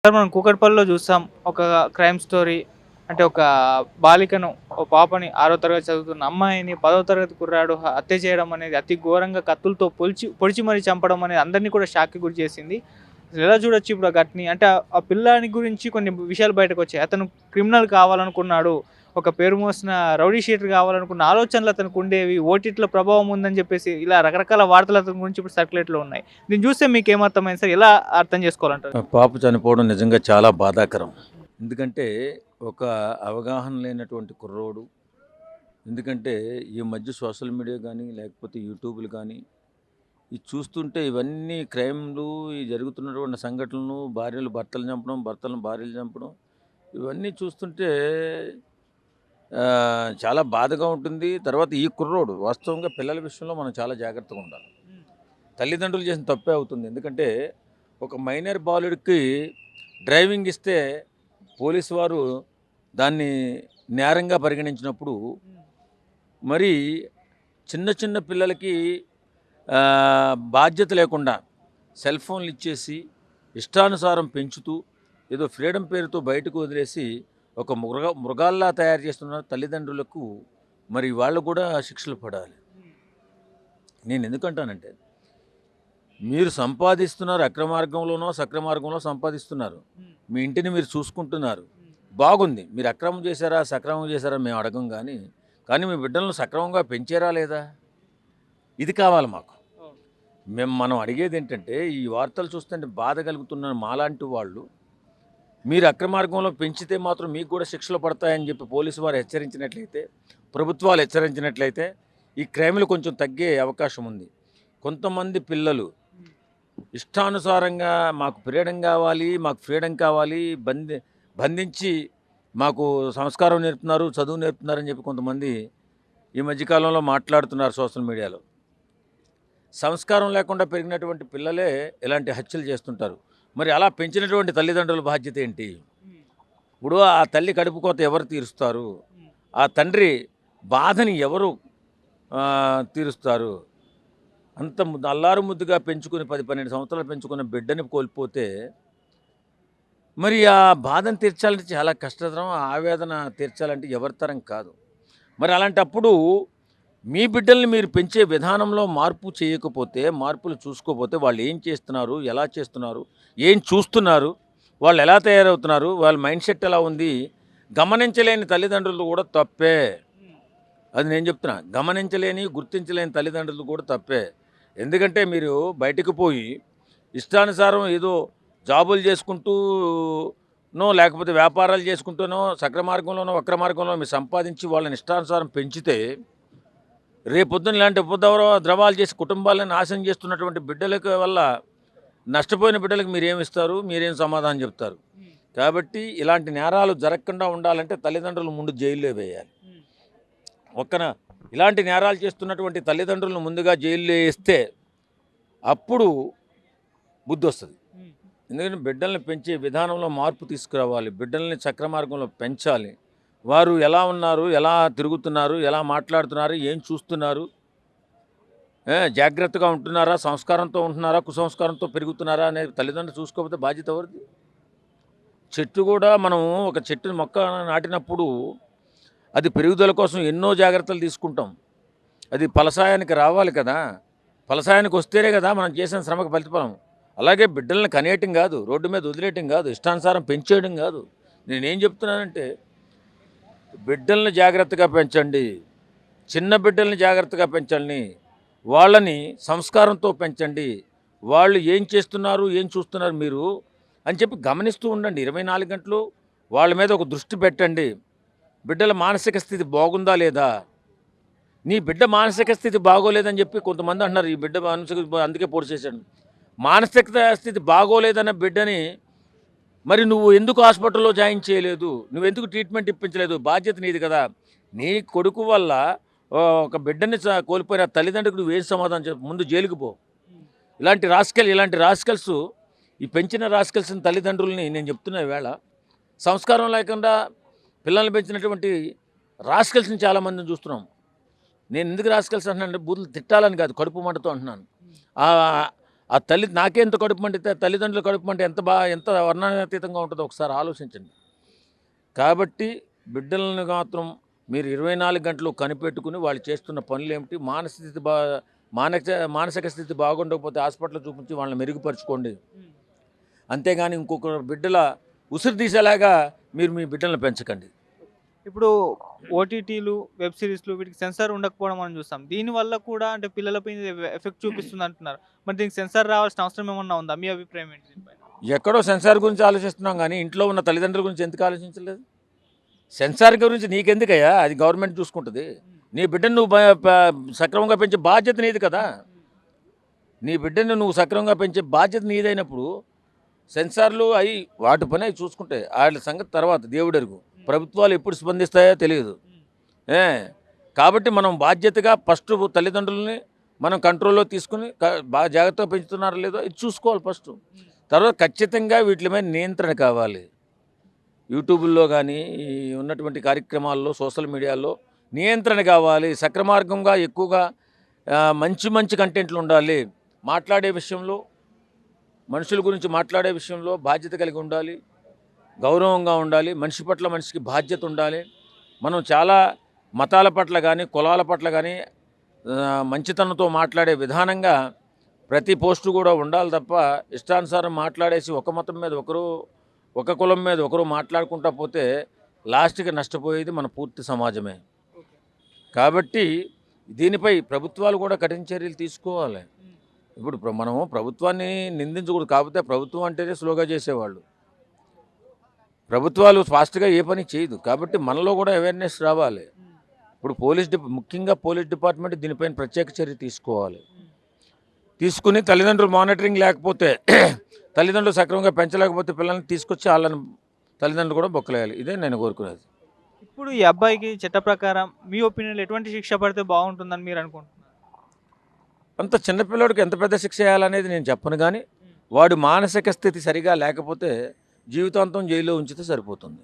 Sir మనం కూకట్పల్లిలో చూస్తాం. ఒక క్రైమ్ స్టోరీ. అంటే ఒక బాలికను, ఒక పాపని 6వ తరగతి చదువుతున్న అమ్మాయిని 10వ తరగతి కుర్రాడు హత్య చేయడం అనేది అతి ఘోరంగా కత్తులతో పొడిచి మరీ చంపడం అనేది అందరిని కూడా షాక్‌కి గురి చేసింది. అసలు ఎలా చూడొచ్చు ఇప్పుడు ఆ ఘటనని? అంటే ఆ పిల్లాడి గురించి కొన్ని విషయాలు బయటకొచ్చాయి. అతను క్రిమినల్ కావాలనుకున్నాడు. ఒక పేరు మోసిన రౌడీ షీటర్ కావాలనుకున్న ఆలోచనలు అతనికుండేవి. ఓటీటీలో ప్రభావం ఉందని చెప్పేసి ఇలా రకరకాల వార్తలు అతని గురించి ఇప్పుడు సర్క్యులేట్‌లో ఉన్నాయి. దీన్ని చూస్తే మీకేమర్థమైంది సార్? ఎలా అర్థం చేసుకోవాలంటారు? పాప చనిపోవడం నిజంగా చాలా బాధాకరం. ఎందుకంటే, ఒక అవగాహన లేనటువంటి కుర్రోడు. ఎందుకంటే, ఈ మధ్య సోషల్ మీడియా గానీ, లేకపోతే యూట్యూబ్‌లు గానీ, ఇది చూస్తుంటే ఇవన్నీ క్రైమ్‌లు, ఈ జరుగుతున్నటువంటి సంఘటనలు, భార్యలు భర్తలను చంపడం, భర్తలను భార్యలు చంపడం, ఇవన్నీ చూస్తుంటే చాలా బాధగా ఉంటుంది. తర్వాత ఈ కుర్రోడు వాస్తవంగా పిల్లల విషయంలో మనం చాలా జాగ్రత్తగా ఉండాలి. తల్లిదండ్రులు చేసిన తప్పే అవుతుంది. ఎందుకంటే, ఒక మైనర్ బాలుడికి డ్రైవింగ్ ఇస్తే పోలీసు వారు దాన్ని నేరంగా పరిగణించినప్పుడు, మరి చిన్న చిన్న పిల్లలకి బాధ్యత లేకుండా సెల్ ఫోన్లు ఇచ్చేసి ఇష్టానుసారం పెంచుతూ ఏదో ఫ్రీడమ్ పేరుతో బయటకు వదిలేసి ఒక మృగాల్లా తయారు చేస్తున్న తల్లిదండ్రులకు మరి వాళ్ళు కూడా శిక్షలు పడాలి. నేను ఎందుకంటానంటే, మీరు సంపాదిస్తున్నారు, అక్రమార్గంలోనో సక్రమార్గంలో సంపాదిస్తున్నారు. మీ ఇంటిని మీరు చూసుకుంటున్నారు, బాగుంది. మీరు అక్రమం చేశారా సక్రమం చేశారా మేము అడగం. కానీ మీ బిడ్డలను సక్రమంగా పెంచారా లేదా, ఇది కావాలి మాకు. మనం అడిగేది ఏంటంటే, ఈ వార్తలు చూస్తుంటే బాధ కలుగుతున్న మాలాంటి వాళ్ళు, మీరు అక్రమార్గంలో పెంచితే మాత్రం మీకు కూడా శిక్షలు పడతాయని చెప్పి పోలీసు వారు హెచ్చరించినట్లయితే, ప్రభుత్వాలు హెచ్చరించినట్లయితే ఈ క్రైమ్లు కొంచెం తగ్గే అవకాశం ఉంది. కొంతమంది పిల్లలు ఇష్టానుసారంగా మాకు ఫ్రీడమ్ కావాలి, బంధించి మాకు సంస్కారం నేర్పుతున్నారు, చదువు నేర్పుతున్నారని చెప్పి కొంతమంది ఈ మధ్యకాలంలో మాట్లాడుతున్నారు సోషల్ మీడియాలో. సంస్కారం లేకుండా పెరిగినటువంటి పిల్లలే ఇలాంటి హత్యలు చేస్తుంటారు. మరి అలా పెంచినటువంటి తల్లిదండ్రుల బాధ్యత ఏంటి? ఇప్పుడు ఆ తల్లి కడుపు కోత ఎవరు తీరుస్తారు? ఆ తండ్రి బాధని ఎవరు తీరుస్తారు? అంత అల్లారు ముద్దుగా పెంచుకుని 10-12 సంవత్సరాలు పెంచుకున్న బిడ్డని కోల్పోతే మరి ఆ బాధను తీర్చాలంటే చాలా కష్టతరం. ఆవేదన తీర్చాలంటే ఎవరి తరం కాదు. మరి అలాంటప్పుడు మీ బిడ్డల్ని మీరు పెంచే విధానంలో మార్పు చేయకపోతే, మార్పులు చూసుకోకపోతే వాళ్ళు ఏం చేస్తున్నారు, ఎలా చేస్తున్నారు, ఏం చూస్తున్నారు, వాళ్ళు ఎలా తయారవుతున్నారు, వాళ్ళ మైండ్ సెట్ ఎలా ఉంది, గమనించలేని తల్లిదండ్రులు కూడా తప్పే. అది నేను చెప్తున్నా. గమనించలేని, గుర్తించలేని తల్లిదండ్రులు కూడా తప్పే. ఎందుకంటే మీరు బయటకు పోయి ఇష్టానుసారం ఏదో జాబులు చేసుకుంటూనో, లేకపోతే వ్యాపారాలు చేసుకుంటూనో, సక్రమార్గంలోనో వక్రమార్గంలో మీరు సంపాదించి వాళ్ళని ఇష్టానుసారం పెంచితే, రేపొద్దున ఇలాంటి ద్రవాలు చేసి కుటుంబాలను నాశనం చేస్తున్నటువంటి బిడ్డలకు వల్ల నష్టపోయిన బిడ్డలకు మీరేమిస్తారు, మీరేం సమాధానం చెప్తారు? కాబట్టి ఇలాంటి నేరాలు జరగకుండా ఉండాలంటే తల్లిదండ్రులు ముందు జైల్లో వేయాలి. ఇలాంటి నేరాలు చేస్తున్నటువంటి తల్లిదండ్రులను ముందుగా జైల్లో వేస్తే అప్పుడు బుద్ధి వస్తుంది. ఎందుకంటే బిడ్డల్ని పెంచే విధానంలో మార్పు తీసుకురావాలి, బిడ్డల్ని సక్రమార్గంలో పెంచాలి. వారు ఎలా ఉన్నారు, ఎలా తిరుగుతున్నారు, ఎలా మాట్లాడుతున్నారు, ఏం చూస్తున్నారు, జాగ్రత్తగా ఉంటున్నారా, సంస్కారంతో ఉంటున్నారా, కుసంస్కారంతో పెరుగుతున్నారా అనేది తల్లిదండ్రులు చూసుకోకపోతే బాధ్యత ఎవరిది? చెట్టు కూడా మనం ఒక చెట్టుని మొక్క నాటినప్పుడు అది పెరుగుదల కోసం ఎన్నో జాగ్రత్తలు తీసుకుంటాం. అది ఫలసాయానికి రావాలి కదా, ఫలసాయానికి వస్తేనే కదా మనం చేసిన శ్రమకు ఫలితఫలం. అలాగే బిడ్డల్ని కనేయటం కాదు, రోడ్డు మీద వదిలేయటం కాదు, ఇష్టానుసారం పెంచేయడం కాదు. నేనేం చెప్తున్నానంటే, బిడ్డల్ని జాగ్రత్తగా పెంచండి, చిన్న బిడ్డల్ని జాగ్రత్తగా పెంచండి, వాళ్ళని సంస్కారంతో పెంచండి. వాళ్ళు ఏం చేస్తున్నారు, ఏం చూస్తున్నారు మీరు అని చెప్పి గమనిస్తూ ఉండండి. 24 గంటలు వాళ్ళ మీద ఒక దృష్టి పెట్టండి. బిడ్డల మానసిక స్థితి బాగుందా లేదా? నీ బిడ్డ మానసిక స్థితి బాగోలేదని చెప్పి కొంతమంది అంటున్నారు, ఈ బిడ్డ మానసిక అందుకే పొడిచేశాడు. మానసిక స్థితి బాగోలేదన్న బిడ్డని మరి నువ్వు ఎందుకు హాస్పిటల్లో జాయిన్ చేయలేదు, నువ్వెందుకు ట్రీట్మెంట్ ఇప్పించలేదు? బాధ్యత నీది కదా. నీ కొడుకు వల్ల ఒక బిడ్డని కోల్పోయిన తల్లిదండ్రులకు నువ్వేం సమాధానం చెప్పు? ముందు జైలుకు పో. ఇలాంటి రాస్కల్స్, ఈ పెంచిన రాస్కల్స్ని తల్లిదండ్రులని నేను చెప్తున్నా. ఈవేళ సంస్కారం లేకుండా పిల్లల్ని పెంచినటువంటి రాస్కల్స్ని చాలామందిని చూస్తున్నాం. నేను ఎందుకు రాస్కల్స్ అంటున్నానంటే, బూతులు తిట్టాలని కాదు, కడుపు మంటతో అంటున్నాను. ఆ తల్లి నాకే ఎంత కడుపు మండితే తల్లిదండ్రులు కడుపు మంటే ఎంత వర్ణనాతీతంగా ఉంటుందో ఒకసారి ఆలోచించండి. కాబట్టి బిడ్డలను మాత్రం మీరు 24 గంటలు కనిపెట్టుకుని వాళ్ళు చేస్తున్న పనులేమిటి, మానసిక స్థితి బాగుండకపోతే హాస్పిటల్ చూపించి వాళ్ళని మెరుగుపరుచుకోండి. అంతేగాని ఇంకొక బిడ్డల ఉసిరు తీసేలాగా మీరు మీ బిడ్డలను పెంచకండి. ఇప్పుడు ఓటీటీలు, వెబ్ సిరీస్లు వీటికి సెన్సార్ ఉండకపోవడం మనం చూస్తాం. దీనివల్ల కూడా అంటే పిల్లలపై ఎఫెక్ట్ చూపిస్తుంది అంటున్నారు. మరి దీనికి సెన్సార్ రావాల్సిన అవసరం ఏమన్నా ఉందా? మీ అభిప్రాయం ఏంటి దీనిపైన? ఎక్కడో సెన్సార్ గురించి ఆలోచిస్తున్నాం కానీ ఇంట్లో ఉన్న తల్లిదండ్రుల గురించి ఎందుకు ఆలోచించలేదు? సెన్సార్ గురించి నీకెందుకయ్యా, అది గవర్నమెంట్ చూసుకుంటుంది. నీ బిడ్డను నువ్వు సక్రమంగా పెంచే బాధ్యత నీది కదా. నీ బిడ్డను నువ్వు సక్రమంగా పెంచే బాధ్యత నీదైనప్పుడు సెన్సార్లు అవి వాటి పని అవి చూసుకుంటాయి. వాళ్ళ సంగతి తర్వాత దేవుడెరుగు. ప్రభుత్వాలు ఎప్పుడు స్పందిస్తాయో తెలియదు. కాబట్టి మనం బాధ్యతగా ఫస్ట్ తల్లిదండ్రులని మనం కంట్రోల్లో తీసుకుని బాగా జాగ్రత్తగా పెంచుతున్నారో లేదో ఇది చూసుకోవాలి ఫస్ట్. తర్వాత ఖచ్చితంగా వీటి మీద నియంత్రణ కావాలి. యూట్యూబుల్లో కానీ ఉన్నటువంటి కార్యక్రమాల్లో సోషల్ మీడియాలో నియంత్రణ కావాలి. సక్రమార్గంగా ఎక్కువగా మంచి కంటెంట్లు ఉండాలి. మాట్లాడే విషయంలో, మనుషుల గురించి మాట్లాడే విషయంలో బాధ్యత కలిగి ఉండాలి, గౌరవంగా ఉండాలి, మనిషి పట్ల మనిషికి బాధ్యత ఉండాలి. మనం చాలా మతాల పట్ల కానీ కులాల పట్ల కానీ మంచితనంతో మాట్లాడే విధానంగా ప్రతి పోస్టు కూడా ఉండాలి తప్ప ఇష్టానుసారం మాట్లాడేసి ఒక మతం మీద ఒకరు, ఒక కులం మీద ఒకరు మాట్లాడుకుంటా పోతే లాస్ట్కి నష్టపోయేది మన పూర్తి సమాజమే. కాబట్టి దీనిపై ప్రభుత్వాలు కూడా కఠిన చర్యలు తీసుకోవాలి. ఇప్పుడు మనము ప్రభుత్వాన్ని నిందించకూడదు. కాకపోతే ప్రభుత్వం అంటేనే స్లోగా చేసేవాళ్ళు. ప్రభుత్వాలు ఫాస్ట్గా ఏ పని చేయదు. కాబట్టి మనలో కూడా అవేర్నెస్ రావాలి. ఇప్పుడు ముఖ్యంగా పోలీస్ డిపార్ట్మెంట్ దీనిపైన ప్రత్యేక చర్య తీసుకోవాలి. తీసుకుని తల్లిదండ్రులు మానిటరింగ్ లేకపోతే, తల్లిదండ్రులు సక్రమంగా పెంచలేకపోతే పిల్లల్ని తీసుకొచ్చి వాళ్ళని తల్లిదండ్రులు కూడా బొక్కలేయాలి. ఇదే నేను కోరుకునేది. ఇప్పుడు ఈ అబ్బాయికి చట్ట ప్రకారం మీ ఒపీనియన్లో ఎటువంటి శిక్ష పడితే బాగుంటుందని మీరు అనుకుంటున్నారు? అంత చిన్నపిల్లడికి ఎంత పెద్ద శిక్ష వేయాలనేది నేను చెప్పను, కానీ వాడు మానసిక స్థితి సరిగా లేకపోతే జీవితాంతం జైల్లో ఉంచితే సరిపోతుంది.